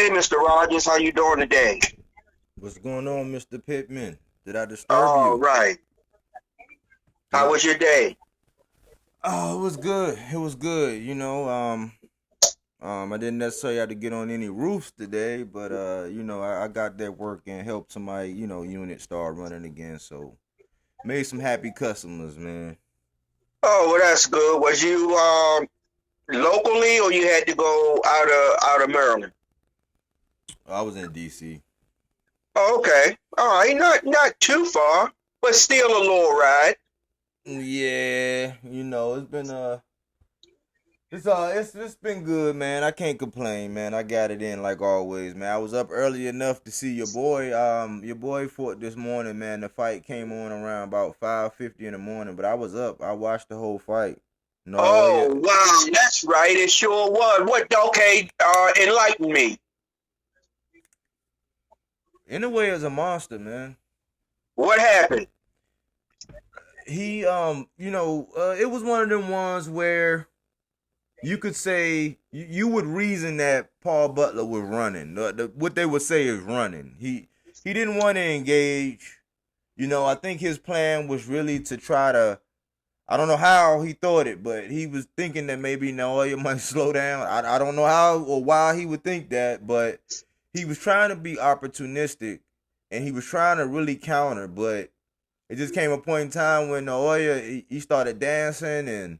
Hey, Mr. Rogers, how you doing today? What's going on, Mr. Pittman? Did I disturb All you? right. Did How I? was your day? Oh, it was good. It was good. I didn't necessarily have to get on any roofs today, but I got that work and helped somebody, unit start running again. So made some happy customers, man. Oh, well, that's good. Was you locally, or you had to go out of Maryland? I was in DC. Oh, okay. All right. Not too far, but still a little ride. Yeah, it's been good, man. I can't complain, man. I got it in like always, man. I was up early enough to see your boy. Your boy fought this morning, man. The fight came on around about 5:50 in the morning, but I was up. I watched the whole fight. Oh, Naoya, wow. That's right. It sure was. What? Okay. Enlighten me. Inoue is a monster, man. What happened? It was one of them ones where you could say you would reason that Paul Butler was running. What they would say is running. He didn't want to engage. I think his plan was really to try to. I don't know how he thought it, but he was thinking that maybe Naoya might slow down. I don't know how or why he would think that, but he was trying to be opportunistic and he was trying to really counter, but it just came a point in time when Naoya he started dancing and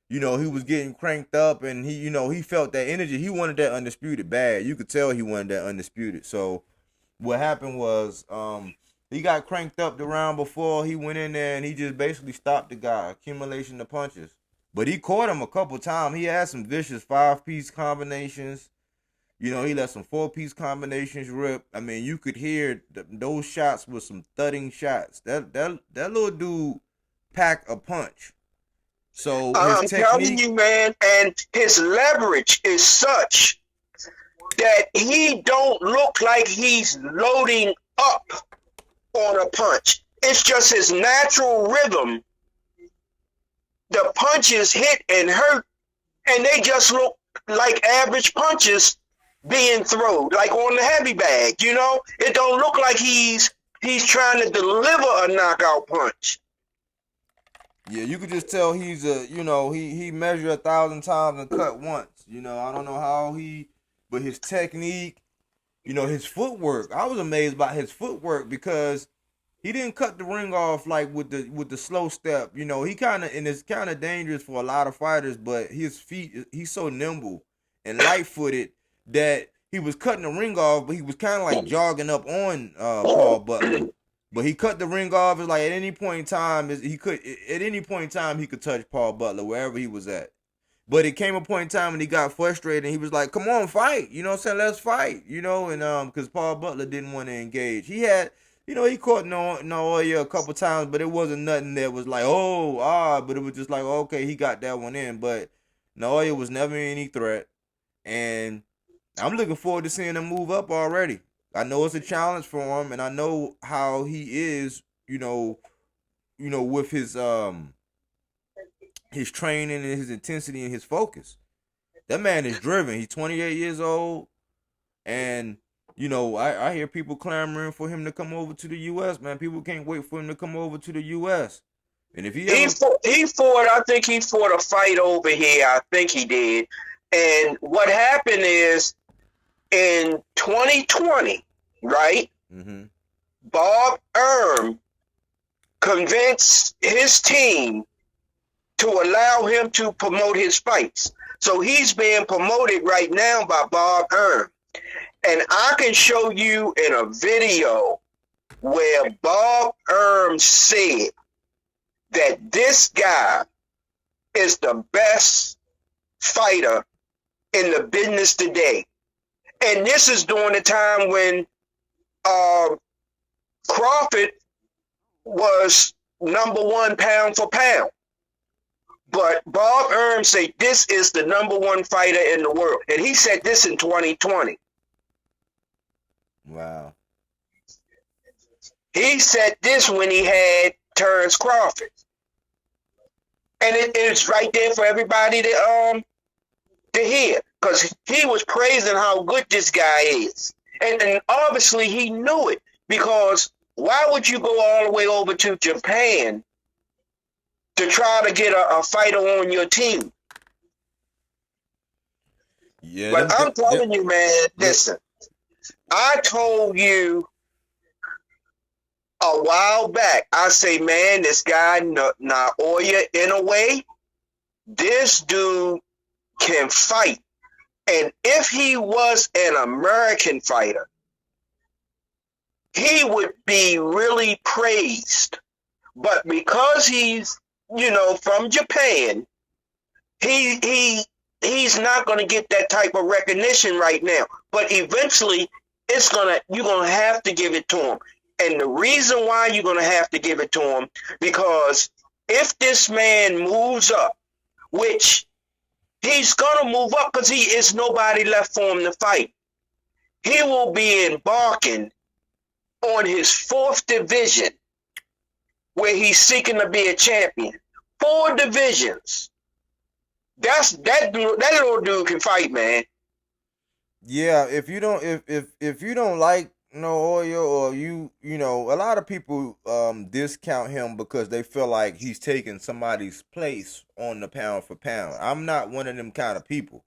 he was getting cranked up and he felt that energy. He wanted that undisputed bad. You could tell he wanted that undisputed. So what happened was he got cranked up the round before. He went in there and he just basically stopped the guy, accumulation of punches. But he caught him a couple times. He had some vicious 5-piece combinations. He let some 4-piece combinations rip. I mean, you could hear those shots with some thudding shots. That little dude packed a punch. So his I'm telling technique. you, man, and his leverage is such that he don't look like he's loading up on a punch. It's just his natural rhythm. The punches hit and hurt, and they just look like average punches being thrown, like on the heavy bag. It don't look like he's trying to deliver a knockout punch. Yeah, you could just tell he's he measured 1,000 times and cut once. I don't know how but his technique, his footwork. I was amazed by his footwork because he didn't cut the ring off like with the slow step. He and it's kind of dangerous for a lot of fighters, but his feet, he's so nimble and light footed that he was cutting the ring off, but he was kind of like jogging up on Paul Butler. But he cut the ring off. It's like at any point in time, he could touch Paul Butler wherever he was at. But it came a point in time when he got frustrated and he was like, "Come on, fight!" You know what I'm saying? Let's fight. And because Paul Butler didn't want to engage. He had, he caught Naoya a couple times, but it wasn't nothing that was like, but it was just like, okay, he got that one in. But Naoya was never any threat, and I'm looking forward to seeing him move up already. I know it's a challenge for him, and I know how he is, with his training and his intensity and his focus. That man is driven. He's 28 years old, and I hear people clamoring for him to come over to the U.S. Man, people can't wait for him to come over to the U.S. And if he fought, I think he fought a fight over here. I think he did. And what happened is in 2020, right? Mm-hmm. Bob Erm convinced his team to allow him to promote his fights. So he's being promoted right now by Bob Erm. And I can show you in a video where Bob Erm said that this guy is the best fighter in the business today. And this is during the time when Crawford was number 1 pound for pound. But Bob Erm said this is the number 1 fighter in the world. And he said this in 2020. Wow. He said this when he had Terrence Crawford. And it's right there for everybody to hear. because he was praising how good this guy is. And obviously he knew it, because why would you go all the way over to Japan to try to get a fighter on your team? Yeah, but I'm telling you, man, listen, I told you a while back, I say, man, this guy, Naoya Inoue, this dude can fight. And if he was an American fighter, he would be really praised. But because he's, from Japan, he's not going to get that type of recognition right now. But eventually, you're going to have to give it to him. And the reason why you're going to have to give it to him, because if this man moves up, which he's going to move up because he is nobody left for him to fight, he will be embarking on his 4th division where he's seeking to be a champion. 4 divisions. That little dude can fight, man. Yeah, if you don't like Naoya, or a lot of people discount him because they feel like he's taking somebody's place on the pound for pound. I'm not one of them kind of people,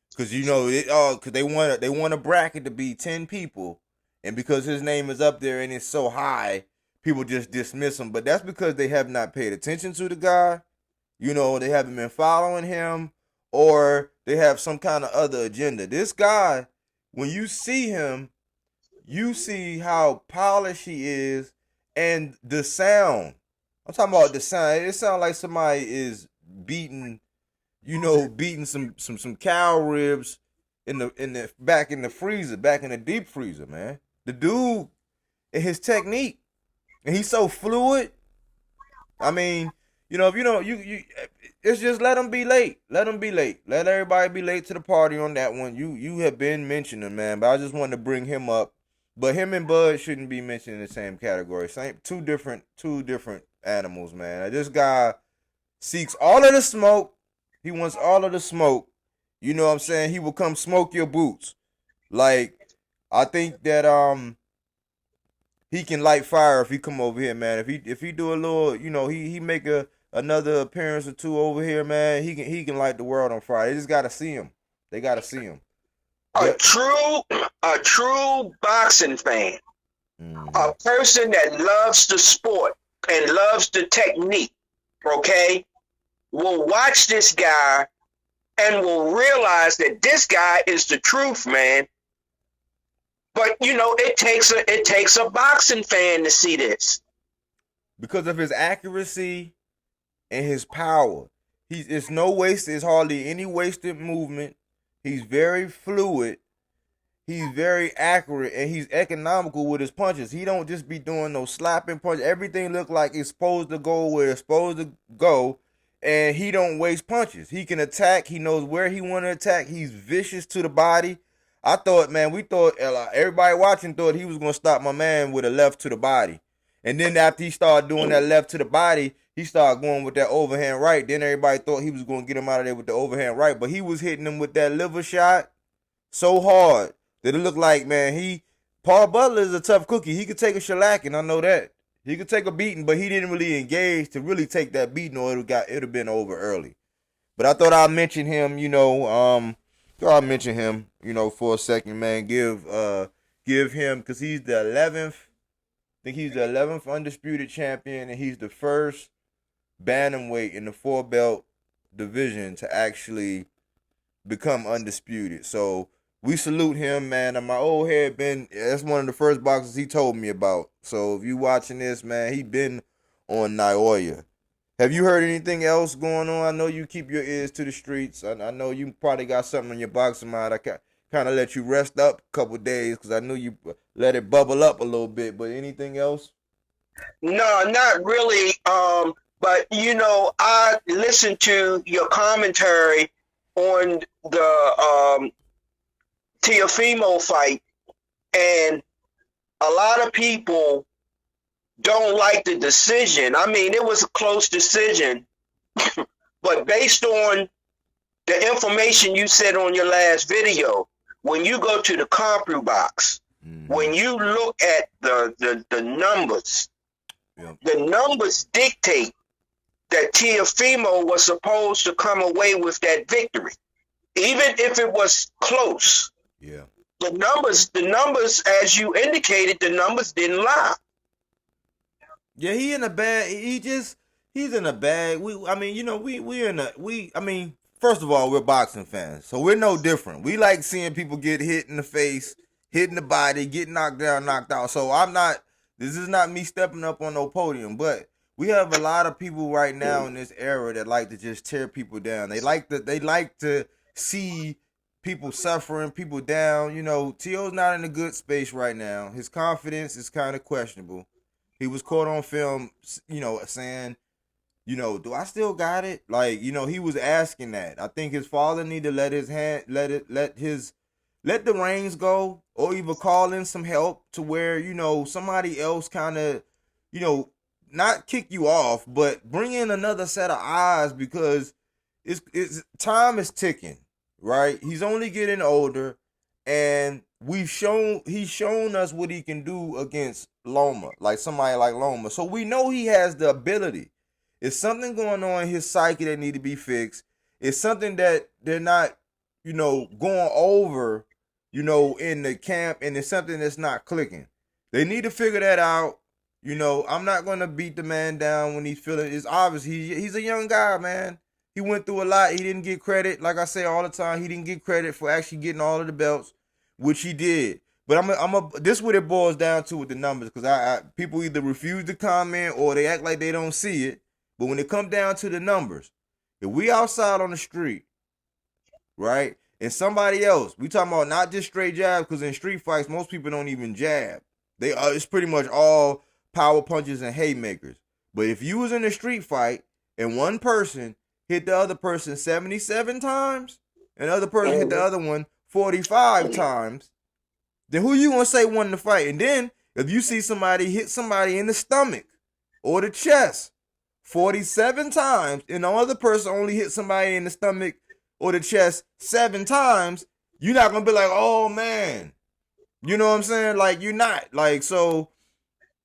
because because they want a bracket to be 10 people, and because his name is up there and it's so high, people just dismiss him. But that's because they have not paid attention to the guy. They haven't been following him, or they have some kind of other agenda. This guy, when you see him, you see how polished he is, and the sound. I'm talking about the sound. It sounds like somebody is beating some cow ribs in the back in the freezer, back in the deep freezer, man. The dude and his technique, and he's so fluid. I mean, if you don't, it's just let him be late. Let him be late. Let everybody be late to the party on that one. You have been mentioning, man, but I just wanted to bring him up. But him and Bud shouldn't be mentioned in the same category. Two different animals, man. This guy seeks all of the smoke. He wants all of the smoke. You know what I'm saying? He will come smoke your boots. Like, I think that he can light fire if he come over here, man. If he do a little, he make another appearance or two over here, man, he can light the world on fire. They just gotta see him. They gotta see him. A true boxing fan, a person that loves the sport and loves the technique, okay, will watch this guy and will realize that this guy is the truth, man. But it takes a boxing fan to see this, because of his accuracy and his power. It's no waste. It's hardly any wasted movement. He's very fluid. He's very accurate, and he's economical with his punches. He don't just be doing no slapping punches. Everything look like it's supposed to go where it's supposed to go, and he don't waste punches. He can attack. He knows where he want to attack. He's vicious to the body. I thought, man, everybody watching thought he was going to stop my man with a left to the body. And then after he started doing that left to the body, he started going with that overhand right. Then everybody thought he was going to get him out of there with the overhand right. But he was hitting him with that liver shot so hard that it looked like, man, Paul Butler is a tough cookie. He could take a shellacking, I know that. He could take a beating, but he didn't really engage to really take that beating, or it would have been over early. But I thought I'd mention him, for a second, man. Give him, because he's the 11th. I think he's the 11th undisputed champion, and he's the first bantamweight in the 4-belt division to actually become undisputed. So we salute him, man. And my old head that's one of the first boxers he told me about. So if you watching this, man, he been on Naoya. Have you heard anything else going on? I know you keep your ears to the streets. I know you probably got something on your boxing mind. I kind of let you rest up a couple days because I knew you let it bubble up a little bit. But anything else? No, not really. But I listened to your commentary on the Teofimo fight, and a lot of people don't like the decision. I mean, it was a close decision, but based on the information you said on your last video, when you go to the compu box, when you look at the numbers, the numbers dictate that Teofimo was supposed to come away with that victory, even if it was close. Yeah. The numbers, as you indicated, the numbers didn't lie. Yeah, he's in a bag. First of all, we're boxing fans, so we're no different. We like seeing people get hit in the face, hit in the body, get knocked down, knocked out. So this is not me stepping up on no podium, but we have a lot of people right now in this era that like to just tear people down. They like to see people suffering, people down. T.O.'s not in a good space right now. His confidence is kind of questionable. He was caught on film, saying, do I still got it? Like, he was asking that. I think his father need to let the reins go, or even call in some help to where, somebody else kind of, not kick you off, but bring in another set of eyes, because it's time is ticking, right? He's only getting older, and he's shown us what he can do against Loma, like somebody like Loma. So we know he has the ability. It's something going on in his psyche that need to be fixed. It's something that they're not, going over, in the camp, and it's something that's not clicking. They need to figure that out. I'm not going to beat the man down when he's feeling. It's obvious he's a young guy, man. He went through a lot. He didn't get credit. Like I say all the time, he didn't get credit for actually getting all of the belts, which he did. But this is what it boils down to with the numbers, because people either refuse to comment or they act like they don't see it. But when it comes down to the numbers, if we outside on the street, right, and somebody else, we talking about not just straight jabs, because in street fights, most people don't even jab. It's pretty much all power punches and haymakers. But if you was in a street fight and one person hit the other person 77 times and the other person hit the other one 45 times, then who you gonna say won the fight? And then if you see somebody hit somebody in the stomach or the chest 47 times and the other person only hit somebody in the stomach or the chest 7 times, you're not gonna be like, oh man, you know what I'm saying? Like, you're not. Like, so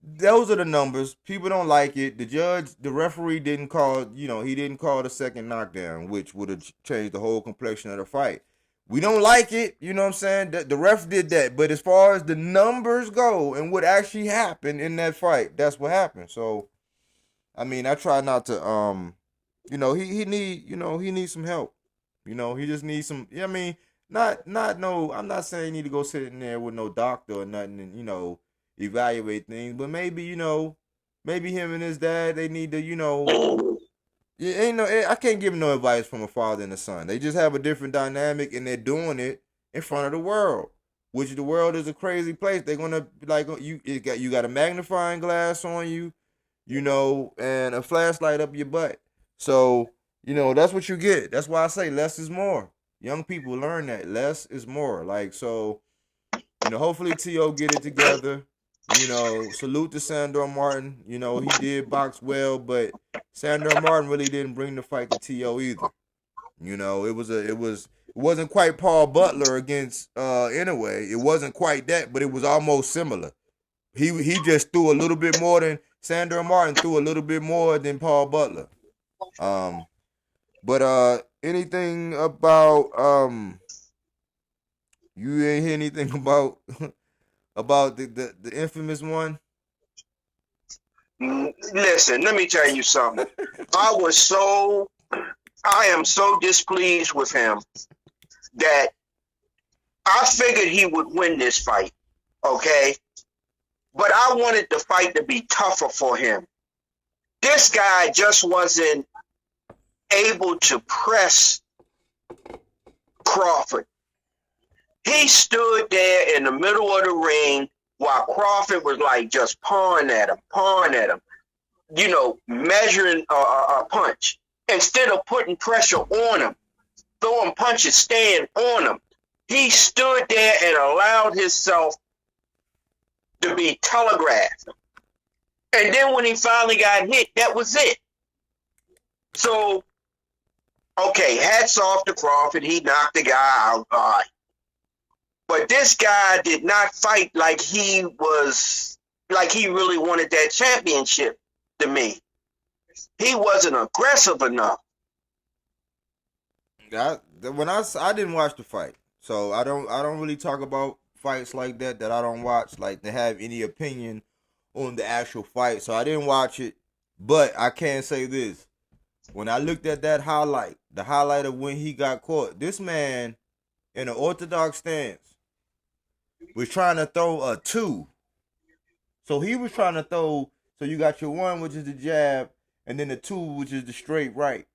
those are the numbers. People don't like it. The referee didn't call, he didn't call the second knockdown, which would have changed the whole complexion of the fight. We don't like it, you know what I'm saying? The ref did that. But as far as the numbers go and what actually happened in that fight, that's what happened. So, I try not to, he needs some help. He just needs some, I'm not saying he need to go sit in there with no doctor or nothing and, evaluate things, but maybe, maybe him and his dad, they need to, I can't give no advice from a father and a son. They just have a different dynamic, and they're doing it in front of the world, which the world is a crazy place. They're gonna you got a magnifying glass on you, and a flashlight up your butt. So, that's what you get. That's why I say less is more. Young people learn that less is more. Like, so, hopefully T.O. get it together. Salute to Sandor Martin. He did box well, but Sandor Martin really didn't bring the fight to T.O. either. It wasn't quite Paul Butler against Inoue. It wasn't quite that, but it was almost similar. He just threw a little bit more than Sandor Martin threw a little bit more than Paul Butler. But anything about you ain't hear anything about about the infamous one? Listen, let me tell you something. I am so displeased with him that I figured he would win this fight, okay? But I wanted the fight to be tougher for him. This guy just wasn't able to press Crawford. He stood there in the middle of the ring while Crawford was like just pawing at him, measuring a punch. Instead of putting pressure on him, throwing punches, staying on him, he stood there and allowed himself to be telegraphed. And then when he finally got hit, that was it. So Okay, hats off to Crawford. He knocked the guy out. All right. But this guy did not fight like he really wanted that championship to me. He wasn't aggressive enough. I didn't watch the fight, so I don't really talk about fights like that I don't watch, like to have any opinion on the actual fight. So I didn't watch it, but I can say this: when I looked at that highlight, the highlight of when he got caught, this man in an orthodox stance was trying to throw a 2. So he was trying to throw. So you got your 1, which is the jab, and then the 2, which is the straight right.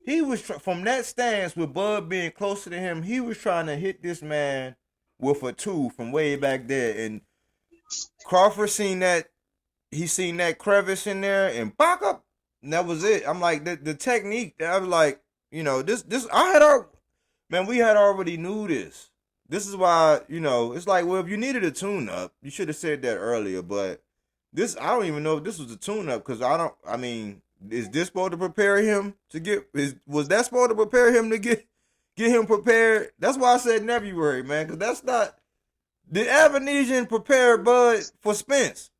He was from that stance with Bud being closer to him. He was trying to hit this man with a 2 from way back there, and Crawford seen that. He seen that crevice in there and back up. And that was it. I'm like the technique. I was like, this. We had already knew this. This is why, it's like, well, if you needed a tune up, you should have said that earlier. But this, I don't even know if this was a tune up, because is this supposed to prepare him to was that supposed to prepare him to get him prepared? That's why I said February, man, because that's not, did Avanesian prepare Bud for Spence?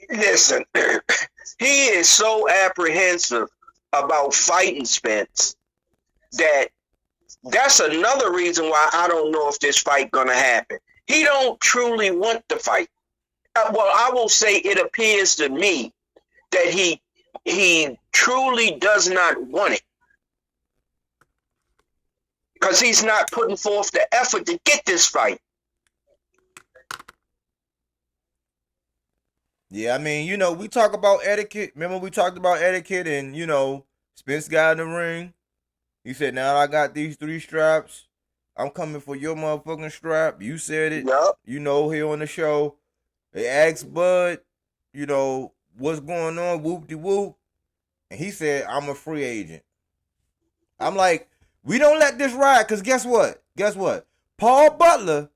Listen, he is so apprehensive about fighting Spence that's another reason why I don't know if this fight gonna happen. He don't truly want the fight. Well, I will say it appears to me that he truly does not want it, because he's not putting forth the effort to get this fight. Yeah, we talk about etiquette. Remember we talked about etiquette, and Spence got in the ring. He said, now I got these 3 straps. I'm coming for your motherfucking strap. You said it. Yep. Here on the show. They asked Bud, what's going on, whoop-de-whoop. And he said, I'm a free agent. I'm like, we don't let this ride, because guess what? Paul Butler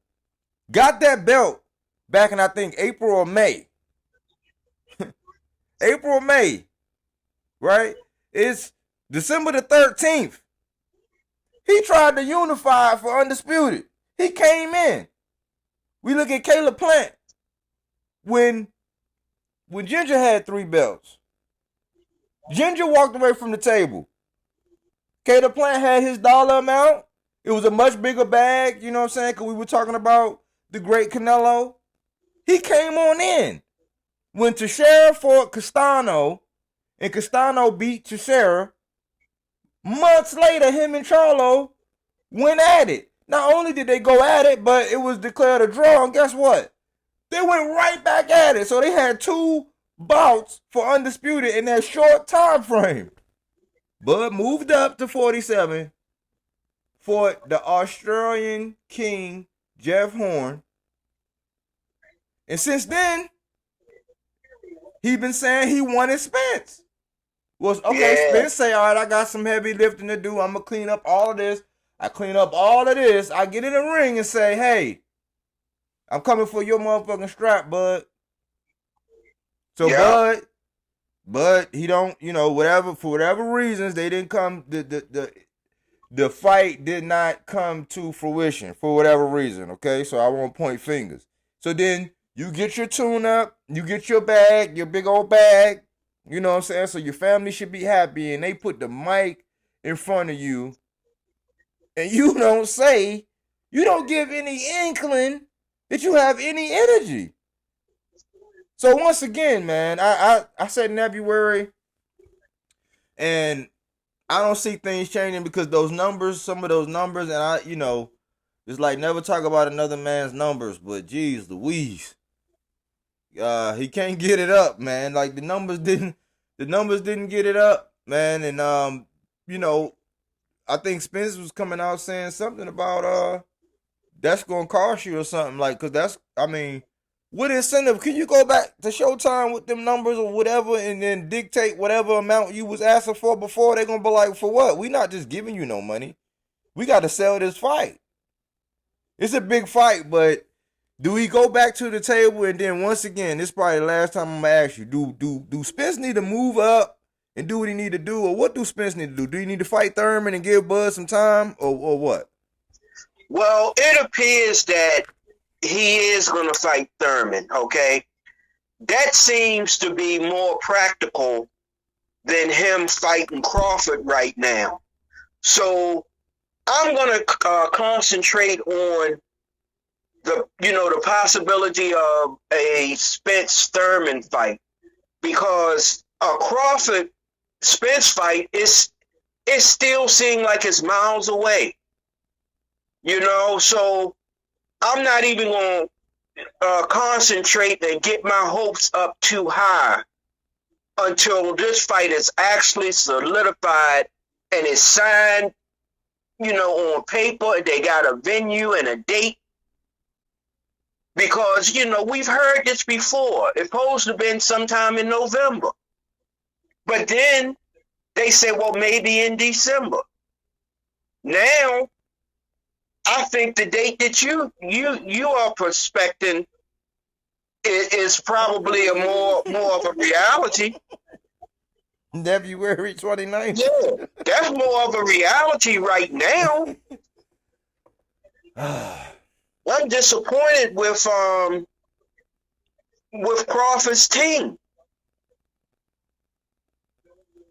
got that belt back in, I think, April or May. April or May, right? It's December the 13th. He tried to unify for Undisputed. He came in. We look at Caleb Plant. When Ginger had 3 belts, Ginger walked away from the table. Caleb Plant had his dollar amount. It was a much bigger bag, you know what I'm saying? Because we were talking about the great Canelo. He came on in. When Teixeira fought Castano, and Castano beat Teixeira, months later, him and Charlo went at it. Not only did they go at it, but it was declared a draw, and guess what? They went right back at it. So they had 2 bouts for Undisputed in that short time frame. Bud moved up to 47, fought the Australian King, Jeff Horn. And since then, he been saying he wanted Spence. Was okay, Spence say, all right, I got some heavy lifting to do. I'm going to clean up all of this. I clean up all of this. I get in the ring and say, hey, I'm coming for your motherfucking strap, Bud. So Bud, he don't, whatever, for whatever reasons, they didn't come, the fight did not come to fruition for whatever reason, okay? So I won't point fingers. So then you get your tune up, you get your bag, your big old bag, you know what I'm saying? So your family should be happy, and they put the mic in front of you, and you don't give any inkling that you have any energy. So once again, man, I said February, and I don't see things changing because some of those numbers, and it's like never talk about another man's numbers, but geez Louise. He can't get it up, man. Like the numbers didn't get it up, man. And I think Spence was coming out saying something about that's gonna cost you or something, like, cause what incentive? Can you go back to Showtime with them numbers or whatever and then dictate whatever amount you was asking for before? They're gonna be like, for what? We not just giving you no money. We gotta sell this fight. It's a big fight, but do we go back to the table? And then once again, this is probably the last time I'm gonna ask you, do Spence need to move up and do what he need to do, or what do Spence need to do? Do he need to fight Thurman and give Bud some time, or what? Well, it appears that he is going to fight Thurman, okay? That seems to be more practical than him fighting Crawford right now. So I'm going to concentrate on the possibility of a Spence Thurman fight, because a Crawford Spence fight is still seeming like it's miles away. So I'm not even going to concentrate and get my hopes up too high until this fight is actually solidified and is signed, on paper. They got a venue and a date. Because, we've heard this before. It's supposed to have been sometime in November. But then they said, well, maybe in December. Now, I think the date that you are prospecting is probably a more of a reality. February 29th. Yeah, that's more of a reality right now. I'm disappointed with Crawford's team.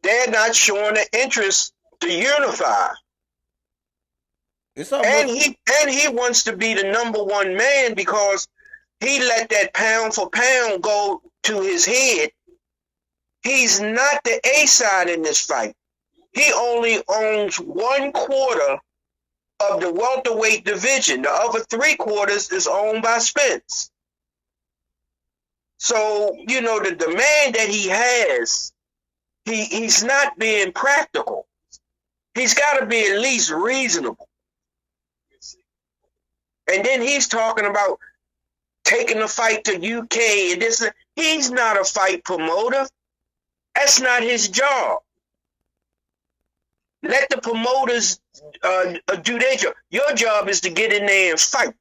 They're not showing an interest to unify. And he wants to be the number one man because he let that pound for pound go to his head. He's not the A side in this fight. He only owns 1/4 of the welterweight division. The other 3/4 is owned by Spence. So, the demand that he has, he's not being practical. He's got to be at least reasonable. And then he's talking about taking the fight to UK and this. He's not a fight promoter. That's not his job. Let the promoters do their job. Your job is to get in there and fight.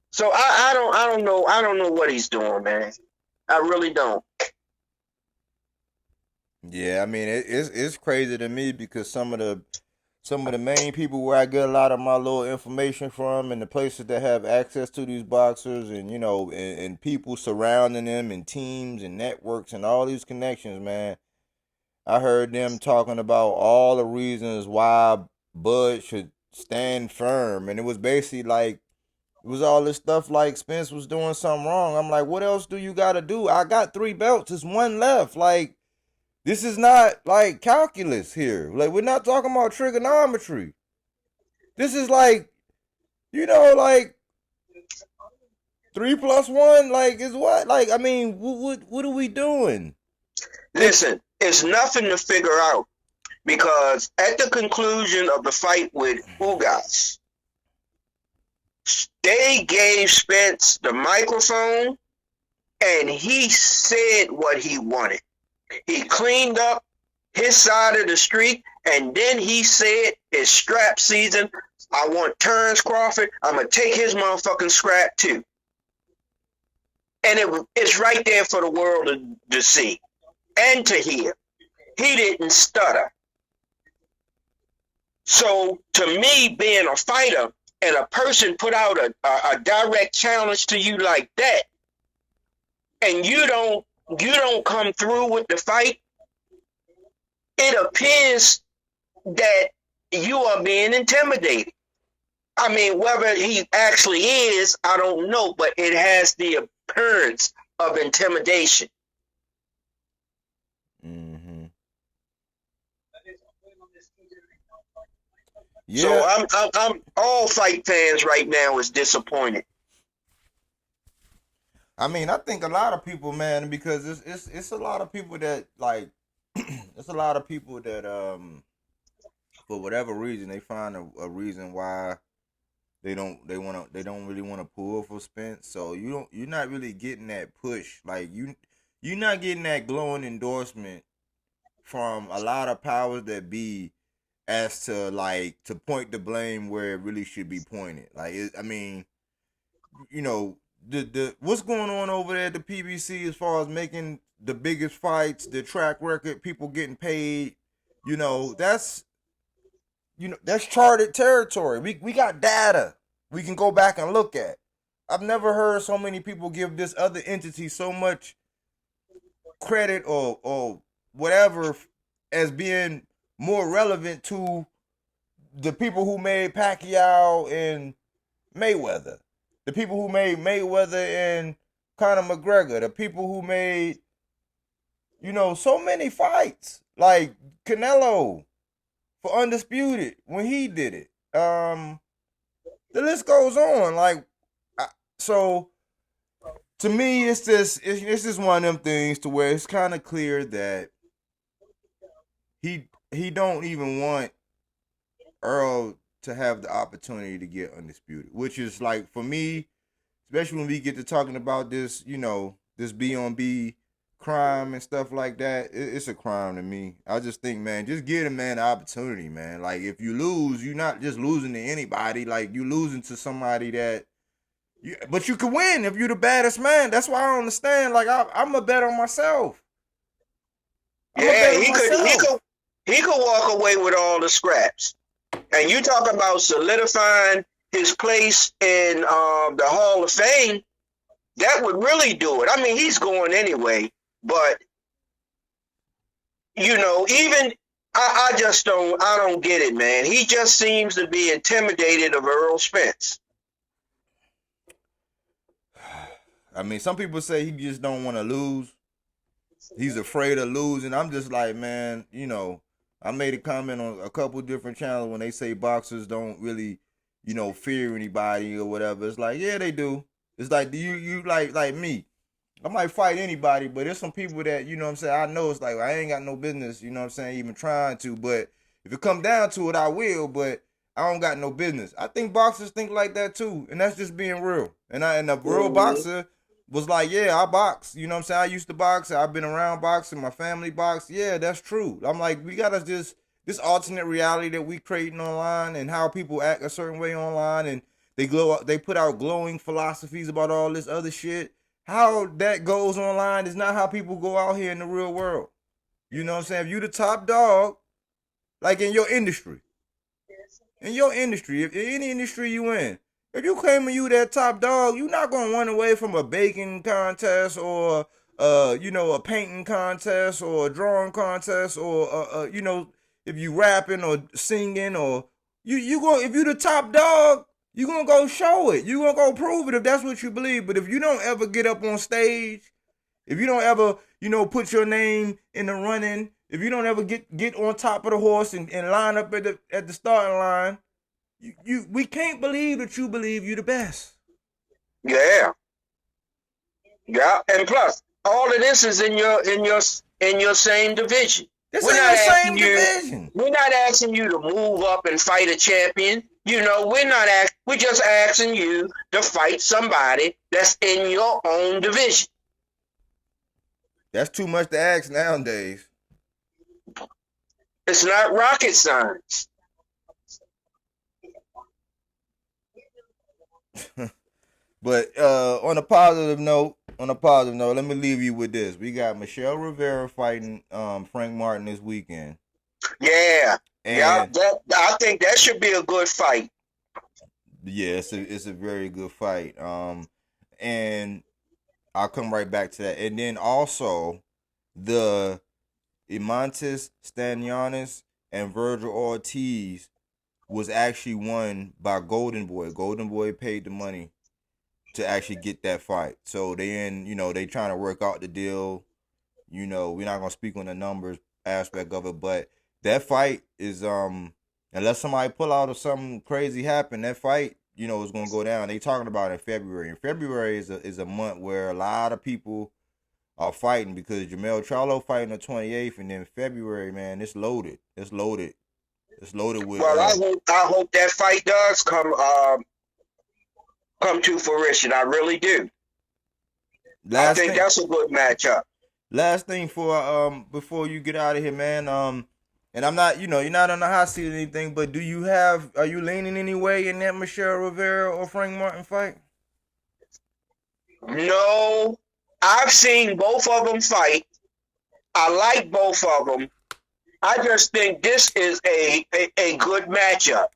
So I don't know what he's doing, man. I really don't. Yeah, I mean it's crazy to me because some of the main people where I get a lot of my little information from, and the places that have access to these boxers, and and people surrounding them, and teams and networks and all these connections, man. I heard them talking about all the reasons why Bud should stand firm, and it was basically like it was all this stuff like Spence was doing something wrong. I'm like, what else do you got to do? I got 3 belts. There's 1 left. Like, this is not like calculus here. Like, we're not talking about trigonometry. This is like, like 3 + 1, like, is what? Like, I mean, what are we doing? Listen, it's nothing to figure out, because at the conclusion of the fight with Ugas, they gave Spence the microphone and he said what he wanted. He cleaned up his side of the street, and then he said it's strap season. I want Terrence Crawford. I'm going to take his motherfucking scrap too. And it's right there for the world to see and to hear. He didn't stutter. So to me, being a fighter and a person put out a direct challenge to you like that, and you don't come through with the fight, it appears that you are being intimidated. I mean, whether he actually is, I don't know, but it has the appearance of intimidation. Mm-hmm. Yeah. So I'm all fight fans right now is disappointed. I mean, I think a lot of people, man, because it's a lot of people that like it's a lot of people that for whatever reason they find a reason why they don't really want to pull for Spence. So you're not really getting that push. Like you're not getting that glowing endorsement from a lot of powers that be as to point the blame where it really should be pointed. Like I mean, the what's going on over there at the PBC as far as making the biggest fights, the track record, people getting paid, that's that's charted territory. We got data we can go back and look at. I've never heard so many people give this other entity so much credit or whatever as being more relevant to the people who made Pacquiao and Mayweather, the people who made Mayweather and Conor McGregor, the people who made, so many fights, like Canelo for Undisputed when he did it. The list goes on. Like, so to me, it's just one of them things to where it's kind of clear that he don't even want Errol to have the opportunity to get Undisputed, which is like, for me, especially when we get to talking about this, this B on B crime and stuff like that, it's a crime to me. I just think, man, just give a man the opportunity, man. Like, if you lose, you're not just losing to anybody. Like, you losing to somebody that, but you can win if you're the baddest man. That's why I don't understand. Like, I'm a bet on myself. Yeah, he could walk away with all the scraps. And you talk about solidifying his place in the Hall of Fame, that would really do it. I mean, he's going anyway, but even I don't get it, man. He just seems to be intimidated of Errol Spence. I mean, some people say he just don't want to lose. He's afraid of losing. I'm just like, man, I made a comment on a couple different channels when they say boxers don't really, fear anybody or whatever. It's like, yeah, they do. It's like, do you like me? I might fight anybody, but there's some people that, I know it's like, I ain't got no business, even trying to. But if it come down to it, I will, but I don't got no business. I think boxers think like that too, and that's just being real. And a real boxer was like, yeah, I box. I used to box. I've been around boxing. My family boxed. Yeah, that's true. I'm like, we gotta just, this alternate reality that we creating online and how people act a certain way online, and they put out glowing philosophies about all this other shit. How that goes online is not how people go out here in the real world. You know what I'm saying? If you the top dog, like in your industry, if any industry you in, if you claim you that top dog, you're not gonna run away from a baking contest or a painting contest or a drawing contest or if you rapping or singing or you go, if you the top dog, you gonna go show it. You gonna go prove it if that's what you believe. But if you don't ever get up on stage, if you don't ever put your name in the running, if you don't ever get on top of the horse and line up at the starting line, we can't believe that you believe you the best. Yeah. Yeah, and plus, all of this is in your same division. We're not asking you to move up and fight a champion. We're just asking you to fight somebody that's in your own division. That's too much to ask nowadays. It's not rocket science. But on a positive note, let me leave you with this. We got Michelle Rivera fighting Frank Martin this weekend. Yeah. I think that should be a good fight. Yeah, it's a very good fight. And I'll come right back to that. And then also the Imantas Stanionis and Virgil Ortiz was actually won by Golden Boy. Golden Boy paid the money to actually get that fight. So they trying to work out the deal. We're not gonna speak on the numbers aspect of it, but that fight is unless somebody pull out or something crazy happen, that fight, is gonna go down. They talking about it in February. And February is a month where a lot of people are fighting because Jamel Charlo fighting the 28th, and then February, man, it's loaded. It's loaded with. Well, I hope that fight does come to fruition. I really do. I think that's a good matchup. Last thing for before you get out of here, man. And I'm not, you're not on the hot seat or anything, but are you leaning any way in that Michelle Rivera or Frank Martin fight? No, I've seen both of them fight. I like both of them. I just think this is a good matchup.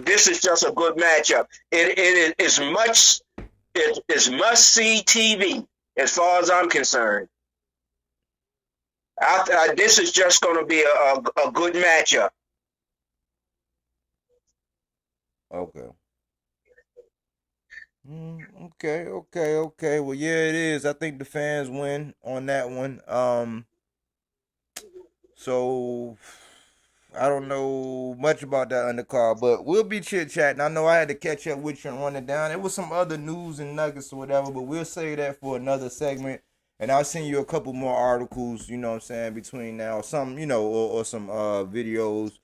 This is just a good matchup. It is must see TV as far as I'm concerned. This is just going to be a good matchup. Okay. Okay. Well, yeah, it is. I think the fans win on that one. So I don't know much about that undercard, but we'll be chit chatting. I know I had to catch up with you and run it down. There was some other news and nuggets or whatever, but we'll save that for another segment. And I'll send you a couple more articles, you know what I'm saying, between now, some, or some videos.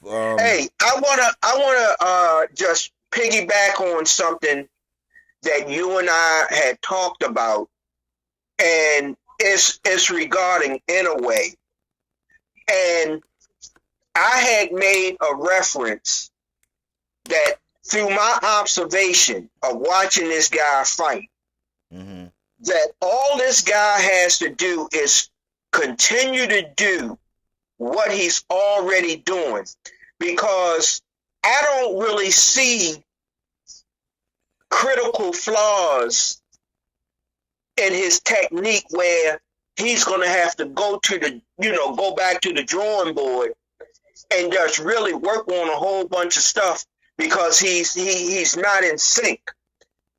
Hey, I wanna just piggyback on something that you and I had talked about, and it's regarding Inoue. And I had made a reference that through my observation of watching this guy fight, that all this guy has to do is continue to do what he's already doing, because I don't really see critical flaws in his technique where he's going to have to go back to the drawing board and just really work on a whole bunch of stuff, because he's not in sync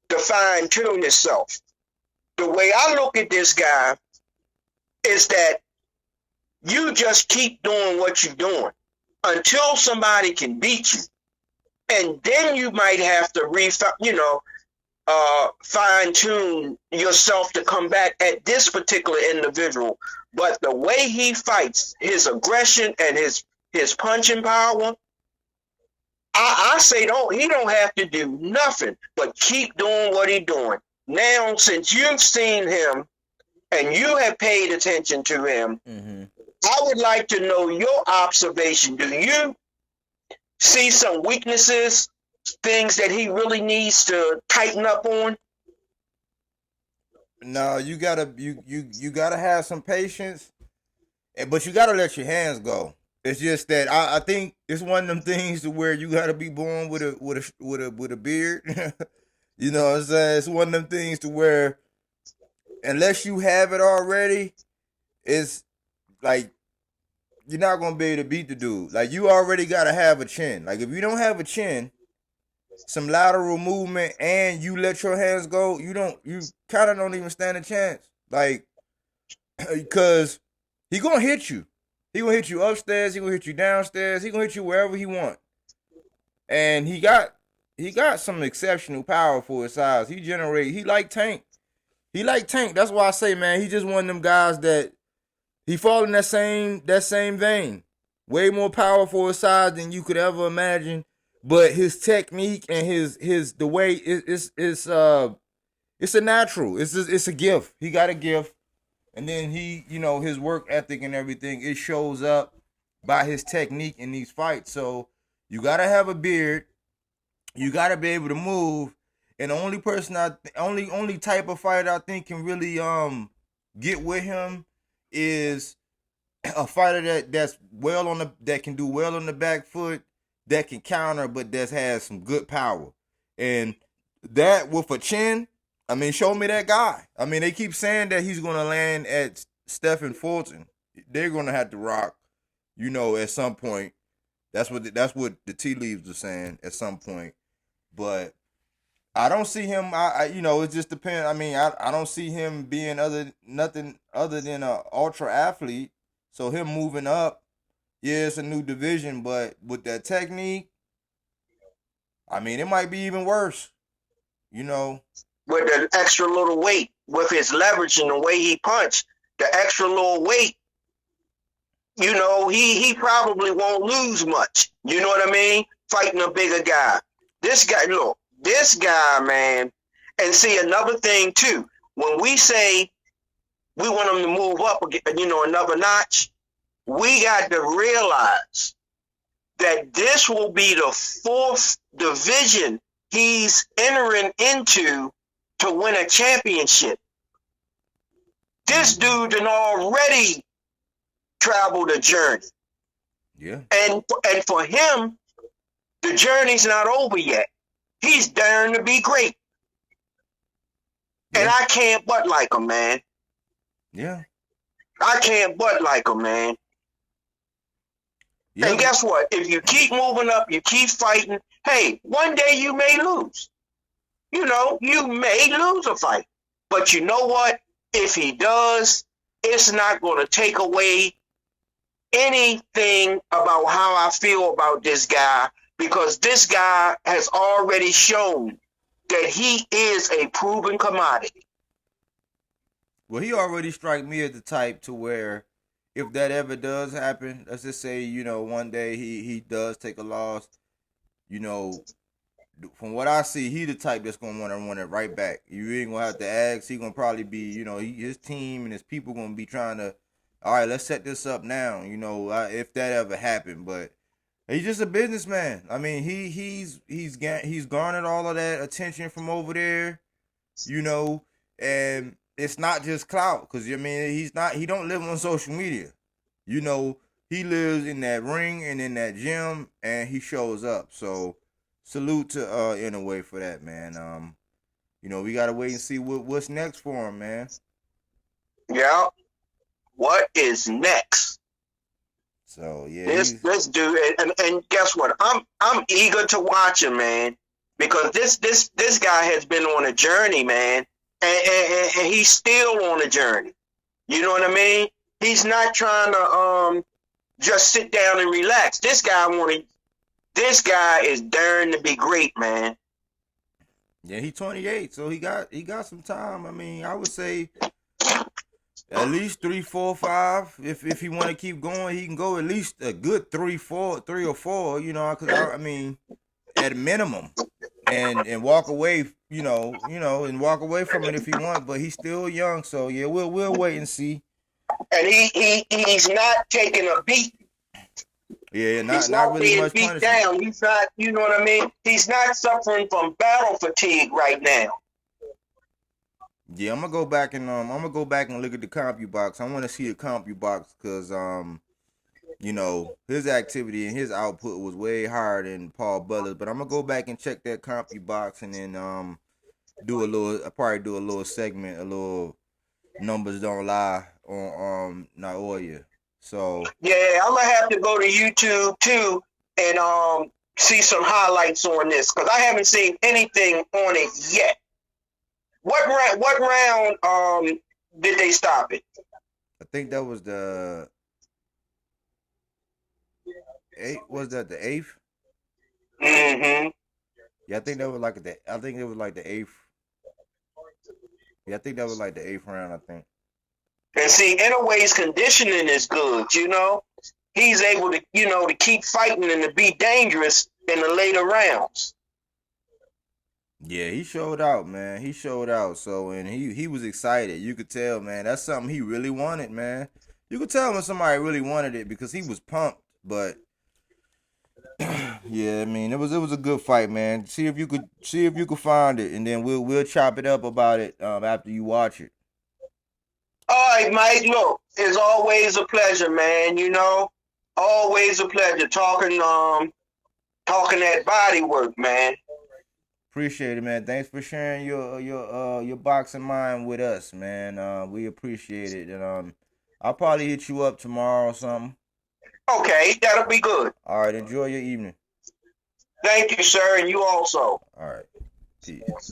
to fine tune himself. The way I look at this guy is that you just keep doing what you're doing until somebody can beat you, and then you might have to fine tune yourself to come back at this particular individual. But the way he fights, his aggression and his punching power, I say he don't have to do nothing but keep doing what he's doing. Now, since you've seen him and you have paid attention to him, I would like to know your observation. Do you see some weaknesses, things that he really needs to tighten up on? No, you gotta have some patience, but you gotta let your hands go. It's just that I think it's one of them things to where you gotta be born with a beard. You know what I'm saying? It's one of them things to where unless you have it already, it's like you're not gonna be able to beat the dude. Like, you already gotta have a chin. Like, if you don't have a chin, some lateral movement, and you let your hands go, you kind of don't even stand a chance. Like, because he gonna hit you. He gonna hit you upstairs. He gonna hit you downstairs. He gonna hit you wherever he want. And he got some exceptional power for his size. He like Tank. That's why I say, man, he just one of them guys that he fall in that same vein. Way more power for his size than you could ever imagine. But his technique and his the way it's a natural. It's a gift. He got a gift. And then his work ethic and everything, it shows up by his technique in these fights. So you gotta have a beard. You gotta be able to move. And the only person only type of fighter I think can really get with him is a fighter that can do well on the back foot, that can counter, but that has some good power. And that with a chin, I mean, show me that guy. I mean, they keep saying that he's going to land at Stephen Fulton. They're going to have to rock, at some point. That's what the tea leaves are saying at some point. But I don't see him. It just depends. I mean, I don't see him being nothing other than an ultra athlete. So him moving up, yeah, it's a new division, but with that technique, I mean, it might be even worse. With the extra little weight, with his leverage and the way he punched, the extra little weight, he probably won't lose much. You know what I mean? Fighting a bigger guy. This guy, man. And see, another thing too, when we say we want him to move up, another notch, we got to realize that this will be the fourth division he's entering into to win a championship. This dude done already traveled a journey. Yeah. And for him, the journey's not over yet. He's daring to be great. Yeah. And I can't but like him, man. Yeah. I can't but like him, man. Yeah. And guess what? If you keep moving up, you keep fighting, hey, one day you may lose. You know, you may lose a fight. But you know what? If he does, it's not going to take away anything about how I feel about this guy, because this guy has already shown that he is a proven commodity. Well, he already strike me as the type to where if that ever does happen, let's just say, you know, one day he does take a loss, you know, from what I see, he the type that's gonna want to run it right back. You ain't gonna have to ask. He gonna probably be, you know, his team and his people gonna be trying to, all right, let's set this up now. You know, if that ever happened. But he's just a businessman. I mean, he's garnered all of that attention from over there, you know, and it's not just clout, because I mean he don't live on social media. You know, he lives in that ring and in that gym, and he shows up. So salute to Inoue for that, man. You know, we gotta wait and see what's next for him, man. Yeah. What is next? So yeah, this dude, and guess what? I'm eager to watch him, man, because this guy has been on a journey, man, and he's still on a journey. You know what I mean? He's not trying to just sit down and relax. This guy is daring to be great, man. Yeah, he's 28, so he got some time. I mean, I would say at least 3, 4, 5. If he want to keep going, he can go at least a good 3 or 4. You know, because I mean, at minimum, and walk away. You know, and walk away from it if he want. But he's still young, so yeah, we'll wait and see. And he's not taking a beat. Yeah, he's not really being much beat punishment. down. He's not, you know what I mean? He's not suffering from battle fatigue right now. Yeah, I'm gonna go back and look at the CompuBox. I want to see the CompuBox because you know, his activity and his output was way higher than Paul Butler's. But I'm gonna go back and check that CompuBox and then I'll probably do a little segment, a little numbers don't lie on Naoya. So yeah, I'm gonna have to go to YouTube too and see some highlights on this, because I haven't seen anything on it yet. What round did they stop it? I think that was the 8th. Was that the 8th? Mm-hmm. Yeah, I think it was like the 8th. Yeah, I think that was like the 8th round, I think. And see, Inoue's conditioning is good, you know. He's able to, you know, to keep fighting and to be dangerous in the later rounds. Yeah, he showed out, man. He showed out. So, and he was excited. You could tell, man. That's something he really wanted, man. You could tell when somebody really wanted it because he was pumped. But yeah, I mean, it was a good fight, man. See if you could find it, and then we'll chop it up about it after you watch it. All right, Mike. Look, it's always a pleasure, man. You know, always a pleasure talking that body work, man. Appreciate it, man. Thanks for sharing your boxing mind with us, man. We appreciate it, and I'll probably hit you up tomorrow or something. Okay, that'll be good. All right, enjoy your evening. Thank you, sir, and you also. All right, peace.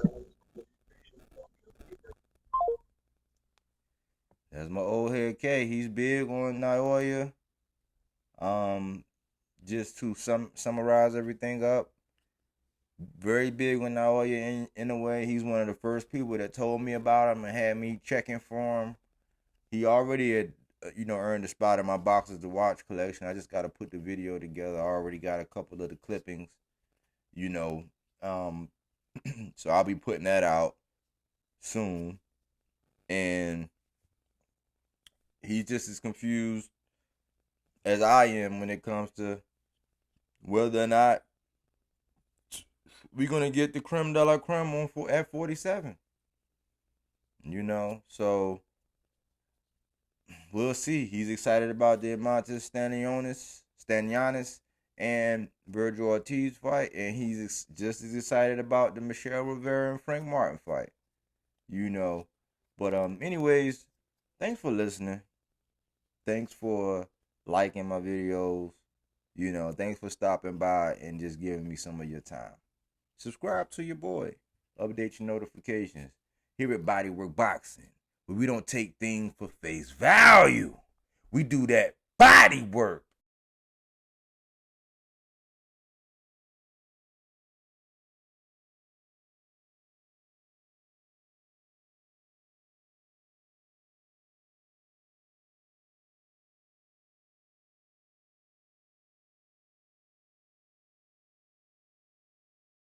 That's my old head K. He's big on Naoya. Just to summarize everything up, very big on Naoya in a way. He's one of the first people that told me about him and had me checking for him. He already had, earned a spot in my boxes to watch collection. I just got to put the video together. I already got a couple of the clippings, so I'll be putting that out soon. And he's just as confused as I am when it comes to whether or not we're going to get the creme de la creme at 47. You know, so we'll see. He's excited about the Montes Stanionis and Virgil Ortiz fight, and he's just as excited about the Michelle Rivera and Frank Martin fight. You know, but anyways, thanks for listening. Thanks for liking my videos. You know, thanks for stopping by and just giving me some of your time. Subscribe to your boy. Update your notifications. Here at Bodywork Boxing, where we don't take things for face value. We do that body work.